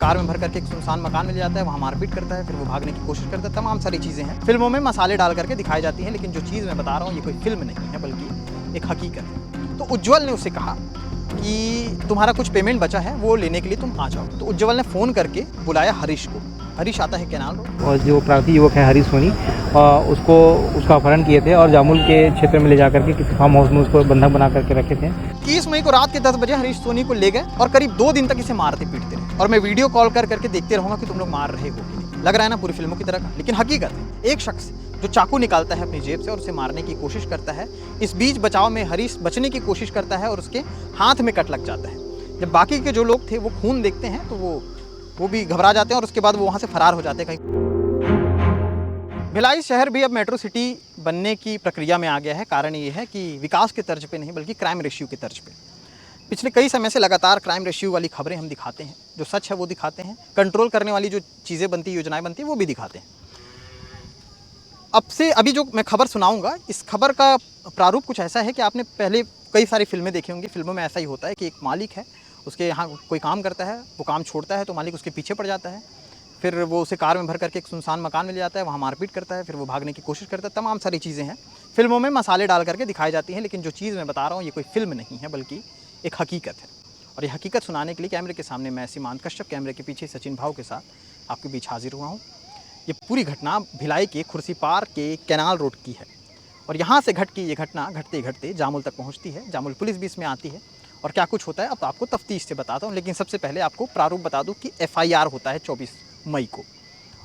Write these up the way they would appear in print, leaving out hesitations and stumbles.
Car में भर करके एक सुनसान मकान में ले जाता है, वहाँ मारपीट करता है, फिर वो भागने की कोशिश करता है। तमाम सारी चीज़ें हैं, फिल्मों में मसाले डाल करके दिखाई जाती हैं, लेकिन जो चीज़ मैं बता रहा हूँ ये कोई फिल्म नहीं है बल्कि एक हकीकत है। तो उज्ज्वल ने उससे कहा कि तुम्हारा कुछ पेमेंट बचा है वो लेने के लिए तुम आ जाओ। तो उज्ज्वल ने फ़ोन करके बुलाया हरीश को। हरीश आता है कैनाल रोड और जो अपराधी युवक है हरीश सोनी उसका अपहरण किए थे और जामुल के क्षेत्र में ले जाकर के किसी फार्म हाउस में उसको बंधक बना करके रखे थे। 21 मई को रात के 10 बजे हरीश सोनी को ले गए और करीब 2 दिन तक इसे मारते पीटते रहे। और मैं वीडियो कॉल कर करके देखते रहूंगा कि तुम लोग मार रहे हो कि नहीं। लग रहा है ना पूरी फिल्मों की तरह का, लेकिन हकीकत है। एक शख्स जो चाकू निकालता है अपनी जेब से और उसे मारने की कोशिश करता है। इस बीच बचाव में हरीश बचने की कोशिश करता है और उसके हाथ में कट लग जाता है। जब बाकी के जो लोग थे वो खून देखते हैं तो वो भी घबरा जाते हैं और उसके बाद वो वहाँ से फरार हो जाते हैं कहीं। भिलाई शहर भी अब मेट्रो सिटी बनने की प्रक्रिया में आ गया है। कारण ये है कि विकास के तर्ज पे नहीं बल्कि क्राइम रेशियो के तर्ज पे। पिछले कई समय से लगातार क्राइम रेशियो वाली खबरें हम दिखाते हैं, जो सच है वो दिखाते हैं, कंट्रोल करने वाली जो चीज़ें बनती, योजनाएं बनती हैं वो भी दिखाते हैं। अभी जो मैं खबर सुनाऊंगा, इस खबर का प्रारूप कुछ ऐसा है कि आपने पहले कई सारी फिल्में देखी होंगी। फिल्मों में ऐसा ही होता है कि एक मालिक है, उसके यहाँ कोई काम करता है, वो काम छोड़ता है तो मालिक उसके पीछे पड़ जाता है। फिर वो उसे कार में भर करके एक सुनसान मकान में ले जाता है, वहाँ मारपीट करता है, फिर वो भागने की कोशिश करता है। तमाम सारी चीज़ें हैं, फिल्मों में मसाले डाल करके दिखाई जाती हैं, लेकिन जो चीज़ मैं बता रहा हूँ ये कोई फिल्म नहीं है बल्कि एक हकीकत है। और ये हकीकत सुनाने के लिए कैमरे के सामने मैं सीमांत कश्यप, कैमरे के पीछे सचिन भाव के साथ आपके बीच हाजिर हुआ हूँ। ये पूरी घटना भिलाई के खुर्सीपार के कैनाल रोड की है और यहाँ से ये घटना घटते घटते जामुल तक पहुँचती है। जामुल पुलिस भी इसमें आती है और क्या कुछ होता है अब आपको तफ्तीश से बताता हूँ। लेकिन सबसे पहले आपको प्रारूप बता दूँ कि FIR होता है 24 मई को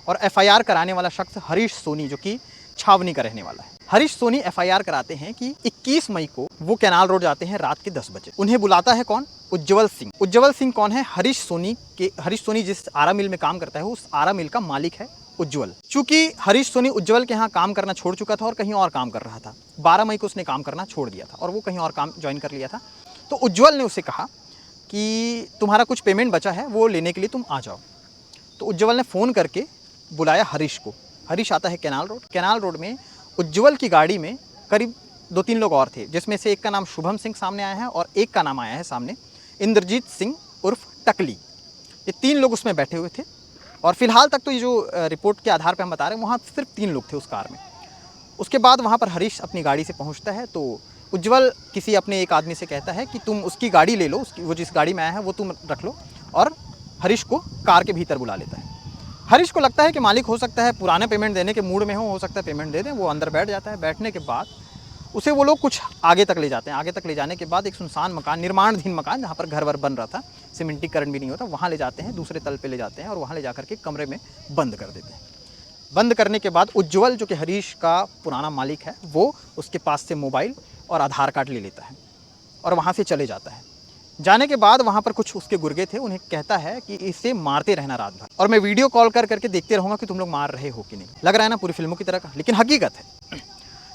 और FIR कराने वाला शख्स हरीश सोनी, जो कि छावनी का रहने वाला है। हरीश सोनी FIR कराते हैं कि 21 मई को वो कैनाल रोड जाते हैं रात के 10 बजे। उन्हें बुलाता है कौन? उज्ज्वल सिंह। उज्ज्वल सिंह कौन है? हरीश सोनी जिस आरा मिल में काम करता है उस आरा मिल का मालिक है उज्ज्वल। चूंकि हरीश सोनी उज्ज्वल के यहाँ काम करना छोड़ चुका था और कहीं और काम कर रहा था, 12 मई को उसने काम करना छोड़ दिया था और वो कहीं और काम ज्वाइन कर लिया था। तो उज्ज्वल ने उसे कहा कि तुम्हारा कुछ पेमेंट बचा है वो लेने के लिए तुम आ जाओ। तो उज्ज्वल ने फ़ोन करके बुलाया हरीश को। हरीश आता है कैनाल रोड में उज्ज्वल की गाड़ी में करीब 2-3 लोग और थे, जिसमें से एक का नाम शुभम सिंह सामने आया है और एक का नाम आया है सामने इंद्रजीत सिंह उर्फ टकली। ये 3 लोग उसमें बैठे हुए थे और फिलहाल तक तो ये जो रिपोर्ट के आधार पर हम बता रहे हैं वहाँ सिर्फ 3 लोग थे उस कार में। उसके बाद वहाँ पर हरीश अपनी गाड़ी से पहुँचता है तो उज्ज्वल किसी अपने एक आदमी से कहता है कि तुम उसकी गाड़ी ले लो, वो जिस गाड़ी में आया है वो तुम रख लो, और हरीश को कार के भीतर बुला लेता है। हरीश को लगता है कि मालिक हो सकता है पुराने पेमेंट देने के मूड में हो सकता है पेमेंट दे दें। वो अंदर बैठ जाता है। बैठने के बाद उसे वो लोग कुछ आगे तक ले जाते हैं। आगे तक ले जाने के बाद एक सुनसान मकान, निर्माणाधीन मकान जहाँ पर घर वर बन रहा था, सीमेंटीकरण भी नहीं होता, वहाँ ले जाते हैं, दूसरे तल पे ले जाते हैं और वहाँ ले जाकर के कमरे में बंद कर देते हैं। बंद करने के बाद उज्ज्वल, जो कि हरीश का पुराना मालिक है, वो उसके पास से मोबाइल और आधार कार्ड ले लेता है और वहाँ से चले जाता है। जाने के बाद वहाँ पर कुछ उसके गुर्गे थे, उन्हें कहता है कि इसे मारते रहना रात भर और मैं वीडियो कॉल कर करके देखते रहूँगा कि तुम लोग मार रहे हो कि नहीं। लग रहा है ना पूरी फिल्मों की तरह का, लेकिन हकीकत है।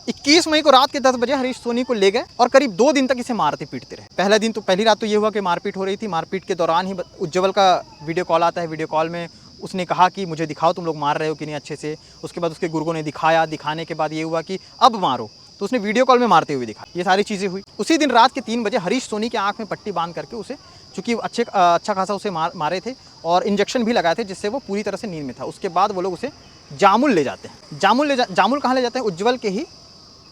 21 मई को रात के 10 बजे हरीश सोनी को ले गए और करीब 2 दिन तक इसे मारते पीटते रहे। पहली रात तो ये हुआ कि मारपीट हो रही थी। मारपीट के दौरान ही उज्ज्वल का वीडियो कॉल आता है। वीडियो कॉल में उसने कहा कि मुझे दिखाओ तुम लोग मार रहे हो कि नहीं अच्छे से। उसके बाद उसके गुर्गों ने दिखाया। दिखाने के बाद ये हुआ कि अब मारो, तो उसने वीडियो कॉल में मारते हुए दिखा। ये सारी चीज़ें हुई। उसी दिन रात के 3 बजे हरीश सोनी के आँख में पट्टी बांध करके उसे, चूँकि अच्छा खासा उसे मारे थे और इंजेक्शन भी लगाए थे जिससे वो पूरी तरह से नींद में था। उसके बाद वो लोग उसे जामुल ले जाते हैं। जामुल कहाँ ले जाते हैं? उज्ज्वल के ही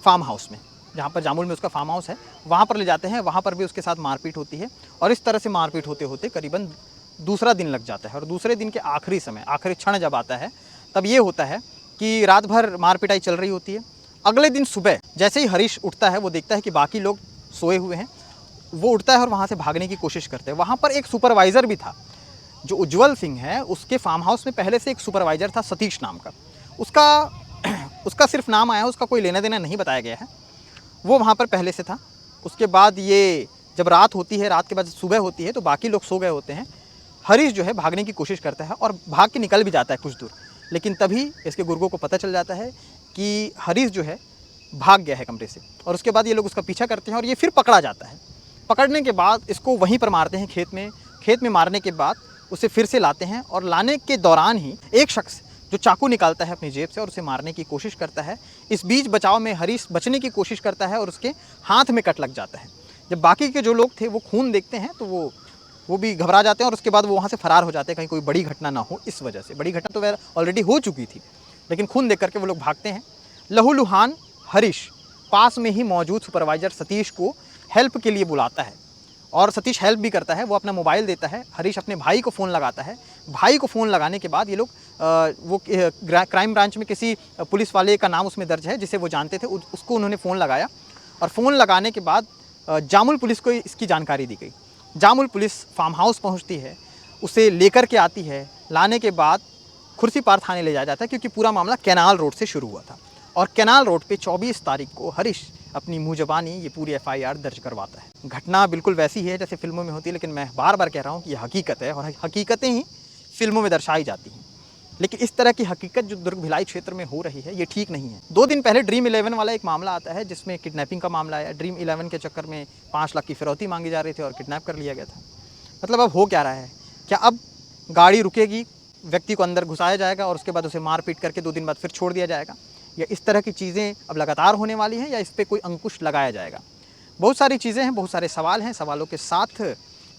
फार्म हाउस में, जहाँ पर जामुल में उसका फार्म हाउस है, वहाँ पर ले जाते हैं। वहाँ पर भी उसके साथ मारपीट होती है और इस तरह से मारपीट होते होते करीबन दूसरा दिन लग जाता है। और दूसरे दिन के आखिरी क्षण जब आता है तब ये होता है कि रात भर मारपिटाई चल रही होती है। अगले दिन सुबह जैसे ही हरीश उठता है, वो देखता है कि बाकी लोग सोए हुए हैं। वो उठता है और वहाँ से भागने की कोशिश करते हैं। वहाँ पर एक सुपरवाइज़र भी था। जो उज्ज्वल सिंह है उसके फार्म हाउस में पहले से एक सुपरवाइज़र था, सतीश नाम का। उसका सिर्फ नाम आया है, उसका कोई लेना देना नहीं बताया गया है। वो वहाँ पर पहले से था। उसके बाद ये जब रात होती है, रात के बाद सुबह होती है तो बाकी लोग सो गए होते हैं। हरीश जो है भागने की कोशिश करता है और भाग के निकल भी जाता है कुछ दूर, लेकिन तभी इसके गुर्गों को पता चल जाता है कि हरीश जो है भाग गया है कमरे से। और उसके बाद ये लोग उसका पीछा करते हैं और ये फिर पकड़ा जाता है। पकड़ने के बाद इसको वहीं पर मारते हैं खेत में मारने के बाद उसे फिर से लाते हैं और लाने के दौरान ही एक शख्स जो चाकू निकालता है अपनी जेब से और उसे मारने की कोशिश करता है। इस बीच बचाव में हरीश बचने की कोशिश करता है और उसके हाथ में कट लग जाता है। जब बाकी के जो लोग थे वो खून देखते हैं तो वो भी घबरा जाते हैं और उसके बाद वो वहाँ से फरार हो जाते हैं, कहीं कोई बड़ी घटना ना हो इस वजह से। बड़ी घटना तो ऑलरेडी हो चुकी थी, लेकिन खून देख करके वो लोग भागते हैं। लहूलुहान हरीश पास में ही मौजूद सुपरवाइज़र सतीश को हेल्प के लिए बुलाता है और सतीश हेल्प भी करता है। वो अपना मोबाइल देता है, हरीश अपने भाई को फ़ोन लगाता है। भाई को फ़ोन लगाने के बाद ये लोग वो क्राइम ब्रांच में किसी पुलिस वाले का नाम उसमें दर्ज है जिसे वो जानते थे, उसको उन्होंने फ़ोन लगाया और फ़ोन लगाने के बाद जामुल पुलिस को इसकी जानकारी दी गई। जामुल पुलिस फार्म हाउस पहुंचती है, उसे लेकर के आती है। लाने के बाद खुर्सीपार थाने ले जाया जाता है, क्योंकि पूरा मामला कैनाल रोड से शुरू हुआ था और कैनाल रोड पे 24 तारीख को हरीश अपनी मुँह ज़बानी ये पूरी FIR दर्ज करवाता है। घटना बिल्कुल वैसी है जैसे फिल्मों में होती है, लेकिन मैं बार बार कह रहा हूँ कि ये हकीकत है और हकीकतें ही फिल्मों में दर्शाई जाती हैं। लेकिन इस तरह की हकीकत जो दुर्ग भिलाई क्षेत्र में हो रही है ये ठीक नहीं है। 2 दिन पहले ड्रीम 11 वाला एक मामला आता है जिसमें किडनैपिंग का मामला आया। ड्रीम 11 के चक्कर में 5 लाख की फिरौती मांगी जा रही थी और किडनैप कर लिया गया था। मतलब अब हो क्या रहा है? क्या अब गाड़ी रुकेगी, व्यक्ति को अंदर घुसाया जाएगा और उसके बाद उसे मार पीट करके 2 दिन बाद फिर छोड़ दिया जाएगा? या इस तरह की चीज़ें अब लगातार होने वाली हैं या इस पर कोई अंकुश लगाया जाएगा? बहुत सारी चीज़ें हैं, बहुत सारे सवाल हैं। सवालों के साथ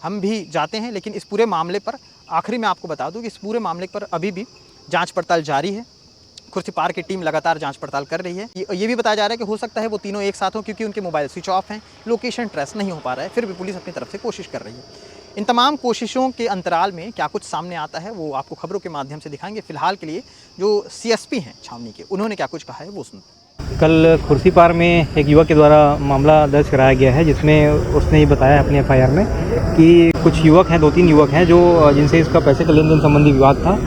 हम भी जाते हैं, लेकिन इस पूरे मामले पर आखिरी में आपको बता दूं कि इस पूरे मामले पर अभी भी जांच पड़ताल जारी है। खुर्सीपार की टीम लगातार जांच पड़ताल कर रही है। ये भी बताया जा रहा है कि हो सकता है वो तीनों एक साथ हों, क्योंकि उनके मोबाइल स्विच ऑफ हैं, लोकेशन ट्रेस नहीं हो पा रहा है। फिर भी पुलिस अपनी तरफ से कोशिश कर रही है। इन तमाम कोशिशों के अंतराल में क्या कुछ सामने आता है वो आपको खबरों के माध्यम से दिखाएंगे। फिलहाल के लिए जो CSP हैं छावनी के, उन्होंने क्या कुछ कहा है वो सुनते हैं। कल खुर्सीपार में एक युवक के द्वारा मामला दर्ज कराया गया है, जिसमें उसने ये बताया अपने FIR में कि कुछ युवक हैं, 2-3 युवक हैं जो जिनसे इसका पैसे का लेन देन संबंधी विवाद था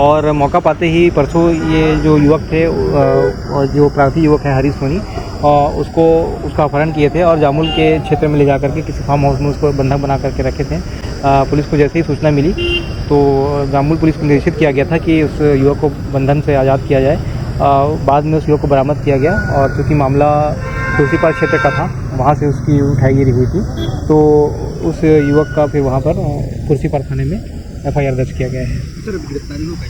और मौका पाते ही परसों ये जो युवक थे और जो प्रार्थी युवक है हरीश सोनी, उसका अपहरण किए थे और जामुल के क्षेत्र में ले जा करके किसी फार्म हाउस में उसको बंधक बना करके रखे थे। पुलिस को जैसे ही सूचना मिली तो जामुल पुलिस को निर्देशित किया गया था कि उस युवक को बंधन से आज़ाद किया जाए। बाद में उस युवक को बरामद किया गया और चूँकि मामला खुर्सीपार क्षेत्र का था, वहाँ से उसकी उठाईगिरी हुई थी, तो उस युवक का फिर वहाँ पर खुर्सीपार थाने में FIR दर्ज किया गया है। सर अभी गिरफ्तारी हो पाई?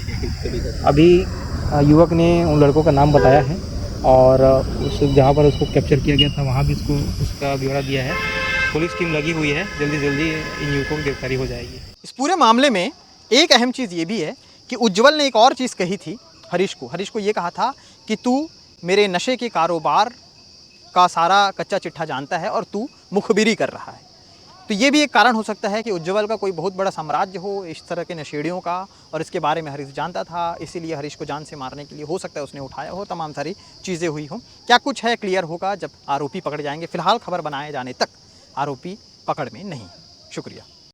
अभी युवक ने उन लड़कों का नाम बताया है और उस जहाँ पर उसको कैप्चर किया गया था वहाँ भी उसका ब्यौरा दिया है। पुलिस टीम लगी हुई है, जल्दी जल्दी इन युवकों की गिरफ्तारी हो जाएगी। इस पूरे मामले में एक अहम चीज़ ये भी है कि उज्ज्वल ने एक और चीज़ कही थी हरीश को ये कहा था कि तू मेरे नशे के कारोबार का सारा कच्चा चिट्ठा जानता है और तू मुखबिरी कर रहा है। तो ये भी एक कारण हो सकता है कि उज्ज्वल का कोई बहुत बड़ा साम्राज्य हो इस तरह के नशेड़ियों का, और इसके बारे में हरीश जानता था, इसीलिए हरीश को जान से मारने के लिए हो सकता है उसने उठाया हो। तमाम सारी चीज़ें हुई हों। क्या कुछ है क्लियर होगा जब आरोपी पकड़े जाएंगे। फिलहाल खबर बनाए जाने तक आरोपी पकड़ में नहीं। शुक्रिया।